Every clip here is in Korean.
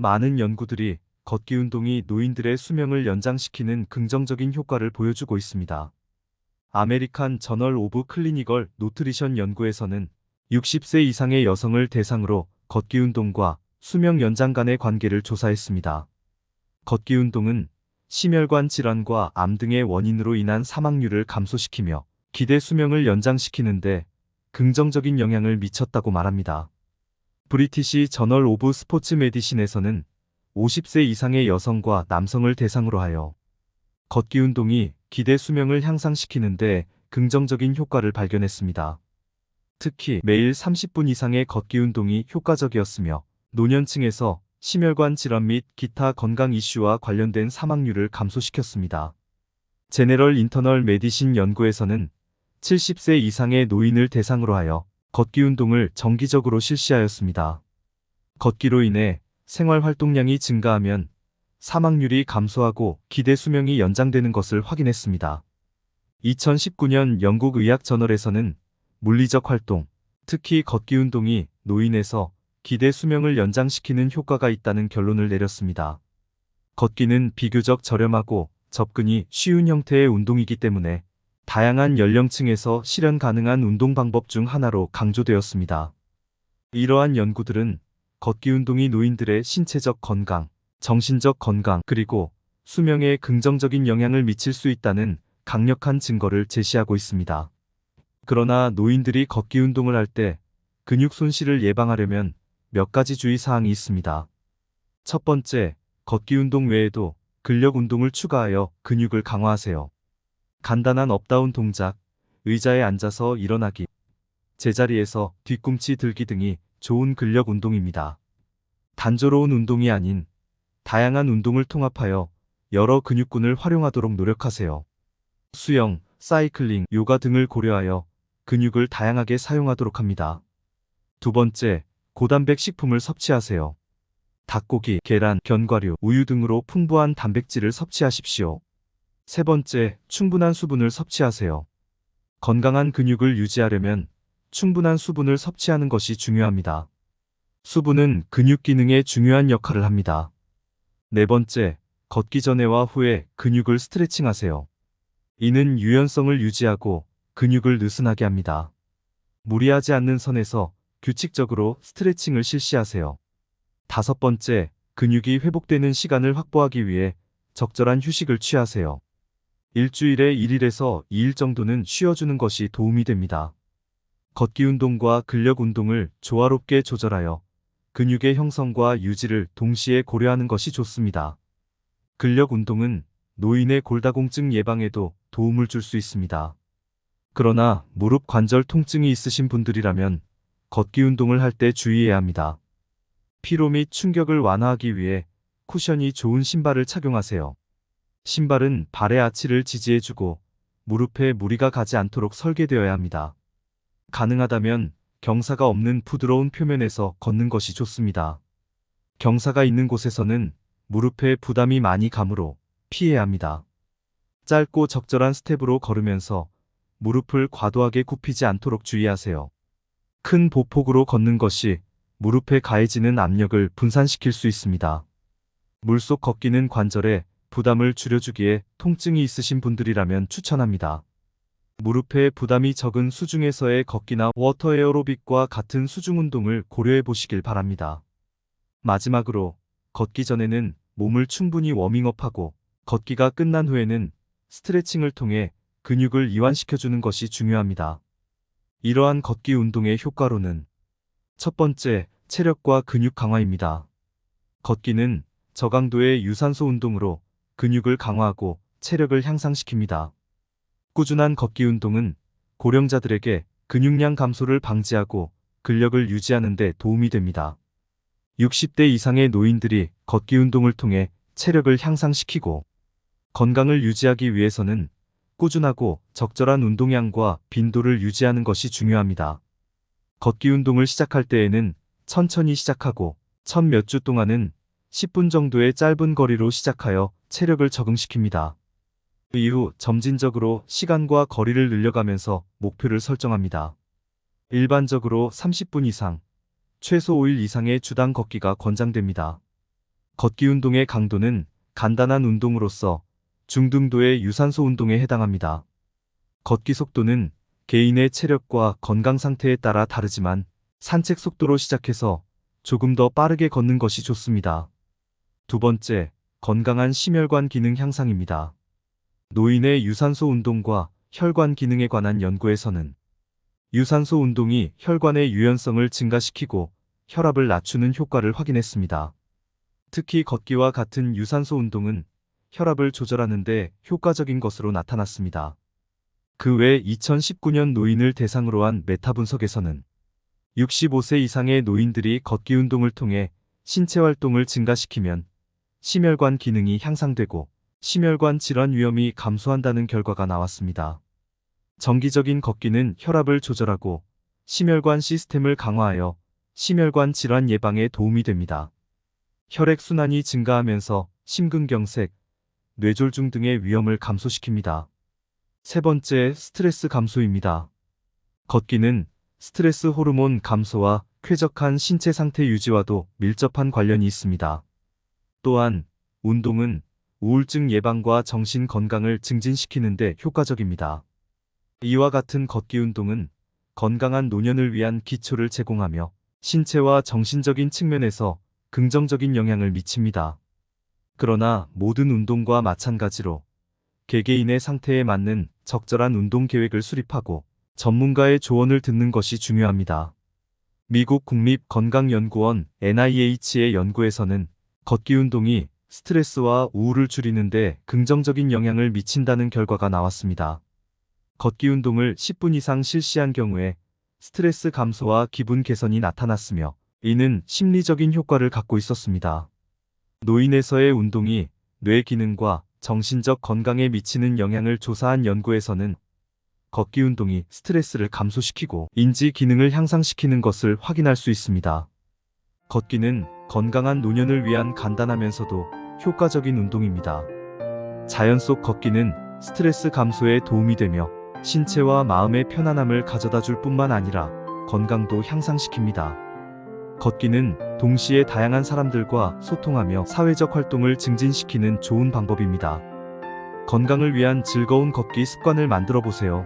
많은 연구들이 걷기 운동이 노인들의 수명을 연장시키는 긍정적인 효과를 보여주고 있습니다. 아메리칸 저널 오브 클리니컬 노트리션 연구에서는 60세 이상의 여성을 대상으로 걷기 운동과 수명 연장 간의 관계를 조사했습니다. 걷기 운동은 심혈관 질환과 암 등의 원인으로 인한 사망률을 감소시키며 기대 수명을 연장시키는데 긍정적인 영향을 미쳤다고 말합니다. 브리티시 저널 오브 스포츠 메디신에서는 50세 이상의 여성과 남성을 대상으로 하여 걷기 운동이 기대 수명을 향상시키는데 긍정적인 효과를 발견했습니다. 특히 매일 30분 이상의 걷기 운동이 효과적이었으며 노년층에서 심혈관 질환 및 기타 건강 이슈와 관련된 사망률을 감소시켰습니다. 제네럴 인터널 메디신 연구에서는 70세 이상의 노인을 대상으로 하여 걷기 운동을 정기적으로 실시하였습니다. 걷기로 인해 생활 활동량이 증가하면 사망률이 감소하고 기대 수명이 연장되는 것을 확인했습니다. 2019년 영국 의학 저널에서는 물리적 활동, 특히 걷기 운동이 노인에서 기대 수명을 연장시키는 효과가 있다는 결론을 내렸습니다. 걷기는 비교적 저렴하고 접근이 쉬운 형태의 운동이기 때문에 다양한 연령층에서 실현 가능한 운동 방법 중 하나로 강조되었습니다. 이러한 연구들은 걷기 운동이 노인들의 신체적 건강, 정신적 건강, 그리고 수명에 긍정적인 영향을 미칠 수 있다는 강력한 증거를 제시하고 있습니다. 그러나 노인들이 걷기 운동을 할 때 근육 손실을 예방하려면 몇 가지 주의 사항이 있습니다. 첫 번째, 걷기 운동 외에도 근력 운동을 추가하여 근육을 강화하세요. 간단한 업다운 동작, 의자에 앉아서 일어나기, 제자리에서 뒤꿈치 들기 등이 좋은 근력 운동입니다. 단조로운 운동이 아닌 다양한 운동을 통합하여 여러 근육군을 활용하도록 노력하세요. 수영, 사이클링, 요가 등을 고려하여 근육을 다양하게 사용하도록 합니다. 두 번째, 고단백 식품을 섭취하세요. 닭고기, 계란, 견과류, 우유 등으로 풍부한 단백질을 섭취하십시오. 세 번째, 충분한 수분을 섭취하세요. 건강한 근육을 유지하려면 충분한 수분을 섭취하는 것이 중요합니다. 수분은 근육 기능에 중요한 역할을 합니다. 네 번째, 걷기 전에와 후에 근육을 스트레칭하세요. 이는 유연성을 유지하고 근육을 느슨하게 합니다. 무리하지 않는 선에서 규칙적으로 스트레칭을 실시하세요. 다섯 번째, 근육이 회복되는 시간을 확보하기 위해 적절한 휴식을 취하세요. 일주일에 1일에서 2일 정도는 쉬어주는 것이 도움이 됩니다. 걷기 운동과 근력 운동을 조화롭게 조절하여 근육의 형성과 유지를 동시에 고려하는 것이 좋습니다. 근력 운동은 노인의 골다공증 예방에도 도움을 줄 수 있습니다. 그러나 무릎 관절 통증이 있으신 분들이라면 걷기 운동을 할 때 주의해야 합니다. 피로 및 충격을 완화하기 위해 쿠션이 좋은 신발을 착용하세요. 신발은 발의 아치를 지지해주고 무릎에 무리가 가지 않도록 설계되어야 합니다. 가능하다면 경사가 없는 부드러운 표면에서 걷는 것이 좋습니다. 경사가 있는 곳에서는 무릎에 부담이 많이 가므로 피해야 합니다. 짧고 적절한 스텝으로 걸으면서 무릎을 과도하게 굽히지 않도록 주의하세요. 큰 보폭으로 걷는 것이 무릎에 가해지는 압력을 분산시킬 수 있습니다. 물속 걷기는 관절에 부담을 줄여주기에 통증이 있으신 분들이라면 추천합니다. 무릎에 부담이 적은 수중에서의 걷기나 워터 에어로빅과 같은 수중 운동을 고려해 보시길 바랍니다. 마지막으로 걷기 전에는 몸을 충분히 워밍업하고 걷기가 끝난 후에는 스트레칭을 통해 근육을 이완시켜주는 것이 중요합니다. 이러한 걷기 운동의 효과로는 첫 번째, 체력과 근육 강화입니다. 걷기는 저강도의 유산소 운동으로 근육을 강화하고 체력을 향상시킵니다. 꾸준한 걷기 운동은 고령자들에게 근육량 감소를 방지하고 근력을 유지하는 데 도움이 됩니다. 60대 이상의 노인들이 걷기 운동을 통해 체력을 향상시키고 건강을 유지하기 위해서는 꾸준하고 적절한 운동량과 빈도를 유지하는 것이 중요합니다. 걷기 운동을 시작할 때에는 천천히 시작하고 첫 몇 주 동안은 10분 정도의 짧은 거리로 시작하여 체력을 적응시킵니다. 그 이후 점진적으로 시간과 거리를 늘려가면서 목표를 설정합니다. 일반적으로 30분 이상, 최소 5일 이상의 주당 걷기가 권장됩니다. 걷기 운동의 강도는 간단한 운동으로서 중등도의 유산소 운동에 해당합니다. 걷기 속도는 개인의 체력과 건강 상태에 따라 다르지만 산책 속도로 시작해서 조금 더 빠르게 걷는 것이 좋습니다. 두 번째, 건강한 심혈관 기능 향상입니다. 노인의 유산소 운동과 혈관 기능에 관한 연구에서는 유산소 운동이 혈관의 유연성을 증가시키고 혈압을 낮추는 효과를 확인했습니다. 특히 걷기와 같은 유산소 운동은 혈압을 조절하는 데 효과적인 것으로 나타났습니다. 그 외 2019년 노인을 대상으로 한 메타 분석에서는 65세 이상의 노인들이 걷기 운동을 통해 신체 활동을 증가시키면 심혈관 기능이 향상되고 심혈관 질환 위험이 감소한다는 결과가 나왔습니다. 정기적인 걷기는 혈압을 조절하고 심혈관 시스템을 강화하여 심혈관 질환 예방에 도움이 됩니다. 혈액순환이 증가하면서 심근경색, 뇌졸중 등의 위험을 감소시킵니다. 세 번째, 스트레스 감소입니다. 걷기는 스트레스 호르몬 감소와 쾌적한 신체 상태 유지와도 밀접한 관련이 있습니다. 또한 운동은 우울증 예방과 정신 건강을 증진시키는 데 효과적입니다. 이와 같은 걷기 운동은 건강한 노년을 위한 기초를 제공하며 신체와 정신적인 측면에서 긍정적인 영향을 미칩니다. 그러나 모든 운동과 마찬가지로 개개인의 상태에 맞는 적절한 운동 계획을 수립하고 전문가의 조언을 듣는 것이 중요합니다. 미국 국립건강연구원 NIH의 연구에서는 걷기 운동이 스트레스와 우울을 줄이는 데 긍정적인 영향을 미친다는 결과가 나왔습니다. 걷기 운동을 10분 이상 실시한 경우에 스트레스 감소와 기분 개선이 나타났으며 이는 심리적인 효과를 갖고 있었습니다. 노인에서의 운동이 뇌 기능과 정신적 건강에 미치는 영향을 조사한 연구에서는 걷기 운동이 스트레스를 감소시키고 인지 기능을 향상시키는 것을 확인할 수 있습니다. 걷기는 건강한 노년을 위한 간단하면서도 효과적인 운동입니다. 자연 속 걷기는 스트레스 감소에 도움이 되며 신체와 마음의 편안함을 가져다 줄 뿐만 아니라 건강도 향상시킵니다. 걷기는 동시에 다양한 사람들과 소통하며 사회적 활동을 증진시키는 좋은 방법입니다. 건강을 위한 즐거운 걷기 습관을 만들어 보세요.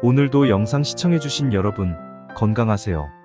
오늘도 영상 시청해주신 여러분, 건강하세요.